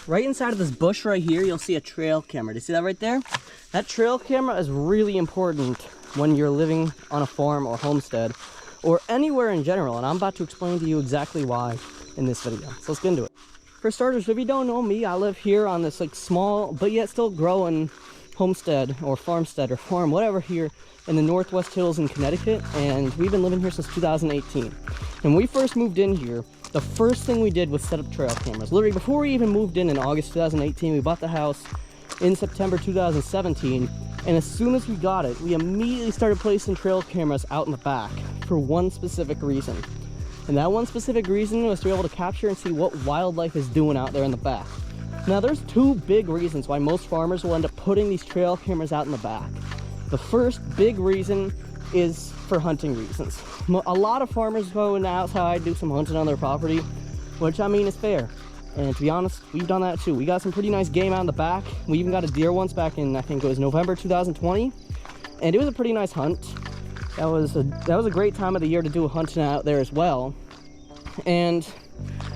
right inside of this bush right here, you'll see a trail camera. Do you see that right there? That trail camera is really important when you're living on a farm or homestead or anywhere in general, and I'm about to explain to you exactly why in this video. So let's get into it. For starters, if you don't know me, I live here on this like small but yet still growing homestead or farmstead or farm, whatever, here in the Northwest Hills in Connecticut, and we've been living here since 2018. And when we first moved in here, the first thing we did was set up trail cameras. Literally before we even moved in August 2018, we bought the house in September 2017, and as soon as we got it, we immediately started placing trail cameras out in the back for one specific reason. And that one specific reason was to be able to capture and see what wildlife is doing out there in the back. Now there's two big reasons why most farmers will end up putting these trail cameras out in the back. The first big reason is for hunting reasons. A lot of farmers go outside, do some hunting on their property, which I mean is fair. And to be honest, we've done that too. We got some pretty nice game out in the back. We even got a deer once back in, I think it was November 2020. And it was a pretty nice hunt. That was a great time of the year to do hunting out there as well. And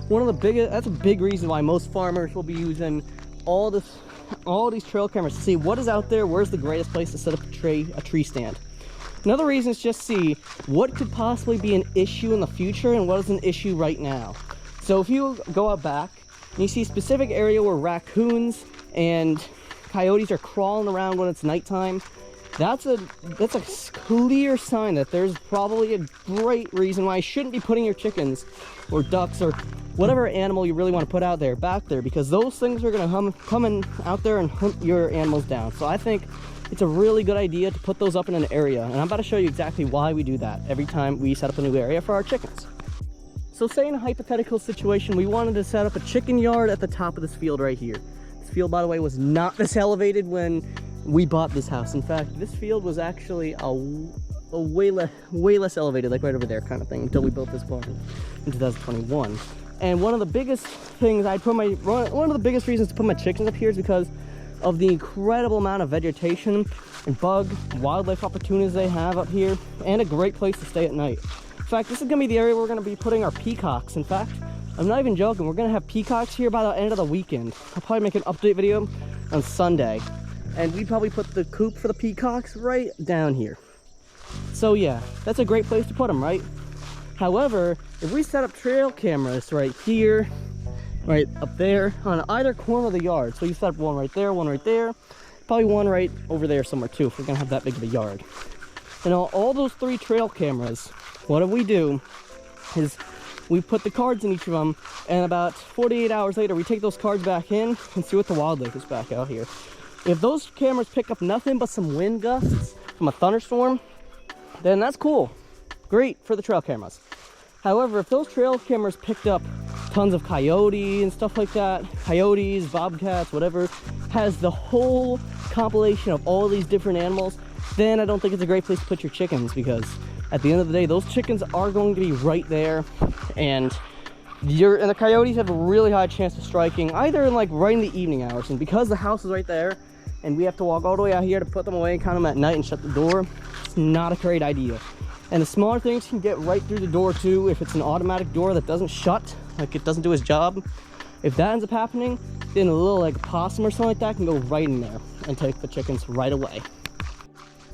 that's a big reason why most farmers will be using all these trail cameras to see what is out there, where's the greatest place to set up a tree stand. Another reason is just see what could possibly be an issue in the future and what is an issue right now. So if you go out back and you see a specific area where raccoons and coyotes are crawling around when it's nighttime, that's a clear sign that there's probably a great reason why you shouldn't be putting your chickens or ducks or whatever animal you really want to put out there back there, because those things are going to come in out there and hunt your animals down. So I think it's a really good idea to put those up in an area, and I'm about to show you exactly why we do that every time we set up a new area for our chickens. So say in a hypothetical situation, we wanted to set up a chicken yard at the top of this field right here. This field, by the way, was not this elevated when we bought this house. In fact, this field was actually a way less elevated, like right over there kind of thing, until we built this barn in 2021. And one of the biggest things one of the biggest reasons to put my chickens up here is because of the incredible amount of vegetation and wildlife opportunities they have up here, and a great place to stay at night. In fact, this is gonna be the area where we're gonna be putting our peacocks. In fact, I'm not even joking, we're gonna have peacocks here by the end of the weekend. I'll probably make an update video on Sunday, and we probably put the coop for the peacocks right down here. So yeah, that's a great place to put them, right? However, if we set up trail cameras right here, right up there, on either corner of the yard, so you set up one right there, probably one right over there somewhere too, if we're gonna have that big of a yard. And all those three trail cameras, what we do is we put the cards in each of them, and about 48 hours later, we take those cards back in and see what the wildlife is back out here. If those cameras pick up nothing but some wind gusts from a thunderstorm, then that's cool. Great for the trail cameras. However, if those trail cameras picked up tons of coyote and stuff like that, coyotes, bobcats, whatever, has the whole compilation of all these different animals, then I don't think it's a great place to put your chickens, because at the end of the day, those chickens are going to be right there, and the coyotes have a really high chance of striking either in right in the evening hours. And because the house is right there and we have to walk all the way out here to put them away and count them at night and shut the door, it's not a great idea. And the smaller things can get right through the door too. If it's an automatic door that doesn't shut, like it doesn't do its job, if that ends up happening, then a little possum or something like that can go right in there and take the chickens right away.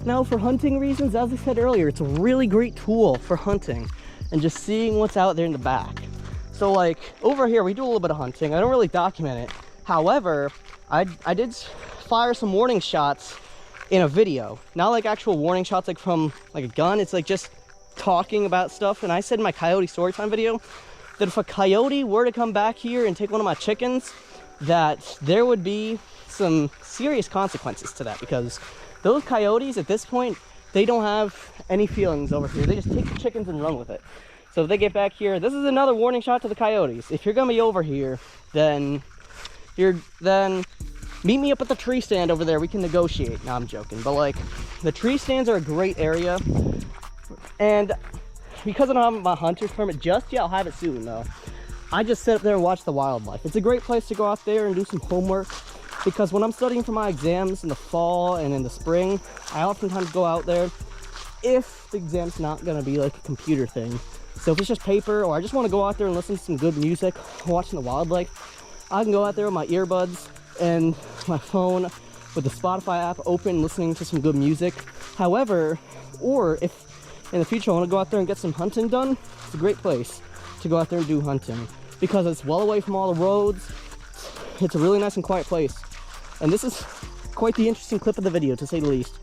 Now for hunting reasons, as I said earlier, it's a really great tool for hunting and just seeing what's out there in the back. So over here, we do a little bit of hunting. I don't really document it. However, I did fire some warning shots in a video. Not actual warning shots from a gun. It's just talking about stuff. And I said in my coyote storytime video that if a coyote were to come back here and take one of my chickens, that there would be some serious consequences to that, because those coyotes at this point, they don't have any feelings over here. They just take the chickens and run with it. So if they get back here, this is another warning shot to the coyotes. If you're gonna be over here, then meet me up at the tree stand over there. We can negotiate. No, I'm joking. But the tree stands are a great area. And because I don't have my hunter's permit just yet, I'll have it soon though. I just sit up there and watch the wildlife. It's a great place to go out there and do some homework, because when I'm studying for my exams in the fall and in the spring, I oftentimes go out there if the exam's not gonna be a computer thing. So if it's just paper, or I just want to go out there and listen to some good music, watching the wildlife, I can go out there with my earbuds and my phone with the Spotify app open, listening to some good music. However, or if in the future I want to go out there and get some hunting done, it's a great place to go out there and do hunting because it's well away from all the roads. It's a really nice and quiet place. And this is quite the interesting clip of the video, to say the least.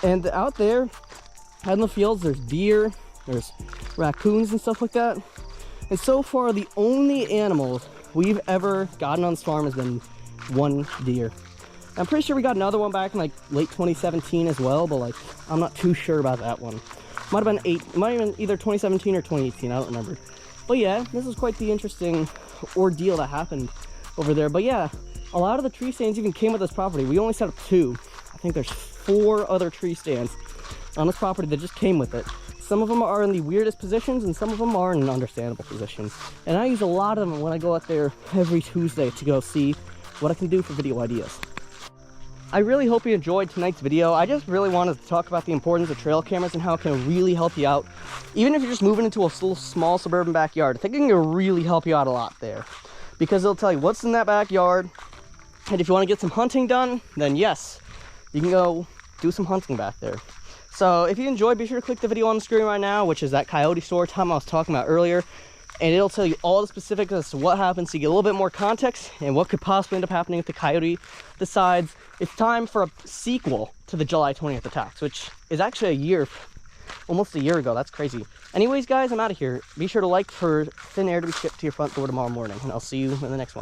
And out there, out in the fields, there's deer, there's raccoons and stuff like that. And so far, the only animals we've ever gotten on this farm has been one deer. I'm pretty sure we got another one back in like late 2017 as well, but like I'm not too sure about that one. Might have been either 2017 or 2018, I don't remember. But yeah, this is quite the interesting ordeal that happened over there. But yeah, a lot of the tree stands even came with this property. We only set up 2. I think there's 4 other tree stands on this property that just came with it. Some of them are in the weirdest positions and some of them are in understandable positions. And I use a lot of them when I go out there every Tuesday to go see what I can do for video ideas. I really hope you enjoyed tonight's video. I just really wanted to talk about the importance of trail cameras and how it can really help you out. Even if you're just moving into a little small suburban backyard, I think it can really help you out a lot there. Because it'll tell you what's in that backyard. And if you want to get some hunting done, then yes, you can go do some hunting back there. So if you enjoyed, be sure to click the video on the screen right now, which is that coyote story time I was talking about earlier. And it'll tell you all the specifics as to what happened, so you get a little bit more context and what could possibly end up happening if the coyote decides it's time for a sequel to the July 20th attacks, which is actually almost a year ago. That's crazy. Anyways, guys, I'm out of here. Be sure to like for thin air to be shipped to your front door tomorrow morning, and I'll see you in the next one.